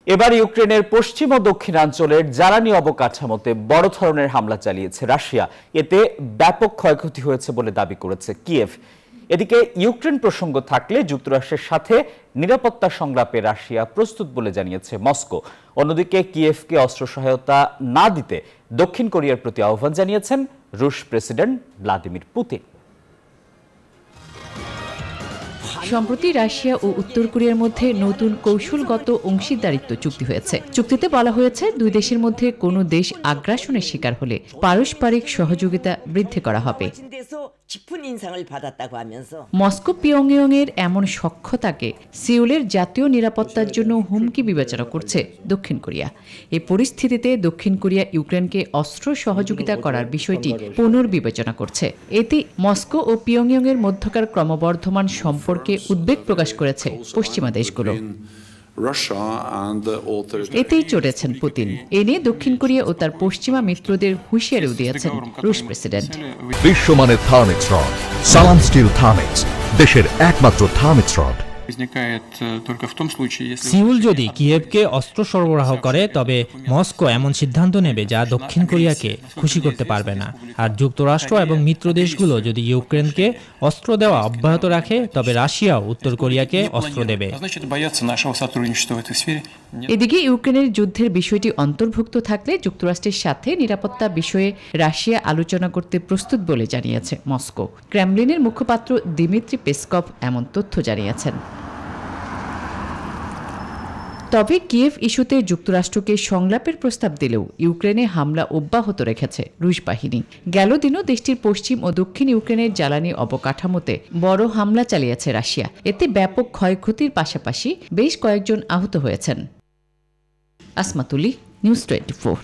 এবার ইউক্রেনের পশ্চিম ও দক্ষিণাঞ্চলের জ্বালানি অবকাঠামোতে বড় ধরনের হামলা চালিয়েছে রাশিয়া। এতে ব্যাপক ক্ষয়ক্ষতি হয়েছে বলে দাবি করেছে কিয়েভ। এদিকে ইউক্রেন প্রসঙ্গ থাকলে যুক্তরাষ্ট্রের সাথে নিরাপত্তা সংলাপে রাশিয়া প্রস্তুত বলে জানিয়েছে মস্কো। অন্যদিকে কিয়েভকে অস্ত্র সহায়তা না দিতে দক্ষিণ কোরিয়ার প্রতি আহ্বান জানিয়েছেন রুশ প্রেসিডেন্ট ভ্লাদিমির পুতিন। সম্প্রতি রাশিয়া ও উত্তর কোরিয়ার মধ্যে নতুন কৌশলগত অংশীদারিত্ব চুক্তি হয়েছে। চুক্তিতে বলা হয়েছে দুই দেশের মধ্যে কোনো দেশ আগ্রাসনের শিকার হলে পারস্পরিক সহযোগিতা বৃদ্ধি করা হবে। মস্কো পিয়ংইয়ং এর এমন সখ্যতাকে সিউলের জাতীয় নিরাপত্তার জন্য হুমকি বিবেচনা করছে দক্ষিণ কোরিয়া। এই পরিস্থিতিতে দক্ষিণ কোরিয়া ইউক্রেনকে অস্ত্র সহযোগিতা করার বিষয়টি পুনর্বিবেচনা করছে। এতে মস্কো ও পিয়ংইয়ং এর মধ্যকার ক্রমবর্ধমান সম্পর্কে উদ্বেগ প্রকাশ করেছে পশ্চিমা দেশগুলো। এতেই চড়েছেন পুতিন। এ নিয়ে দক্ষিণ কোরিয়া ও তার পশ্চিমা মিত্রদের হুঁশিয়ারিও দিয়েছেন রুশ প্রেসিডেন্ট। বিশ্বমানের থার্মিক্স রড, সালাম স্টিল থার্মিক্স, দেশের একমাত্র থার্মিক্স রড। সিউল যদি কিয়েভকে অস্ত্র সরবরাহ করে তবে মস্কো এমন সিদ্ধান্ত নেবে যা দক্ষিণ কোরিয়াকে খুশি করতে পারবে না। আর যুক্তরাষ্ট্র এবং মিত্র দেশগুলো যদি ইউক্রেনকে অস্ত্র দেওয়া অব্যাহত রাখে তবে রাশিয়াও উত্তর কোরিয়াকে অস্ত্র দেবে। এদিকে ইউক্রেনের যুদ্ধের বিষয়টি অন্তর্ভুক্ত থাকলে যুক্তরাষ্ট্রের সাথে নিরাপত্তা বিষয়ে রাশিয়া আলোচনা করতে প্রস্তুত বলে জানিয়েছে মস্কো। ক্রেমলিনের মুখপাত্র দিমিত্রি পেসকভ এমন তথ্য জানিয়েছেন। তবে কিয়েভ ইস্যুতে যুক্তরাষ্ট্রকে সংলাপের প্রস্তাব দিলেও ইউক্রেনে হামলা অব্যাহত রেখেছে রুশ বাহিনী। গেল দিনও দেশটির পশ্চিম ও দক্ষিণ ইউক্রেনের জ্বালানি অবকাঠামোতে বড় হামলা চালিয়েছে রাশিয়া। এতে ব্যাপক ক্ষয়ক্ষতির পাশাপাশি বেশ কয়েকজন আহত হয়েছেন। আসমা তুলি, নিউজ 24।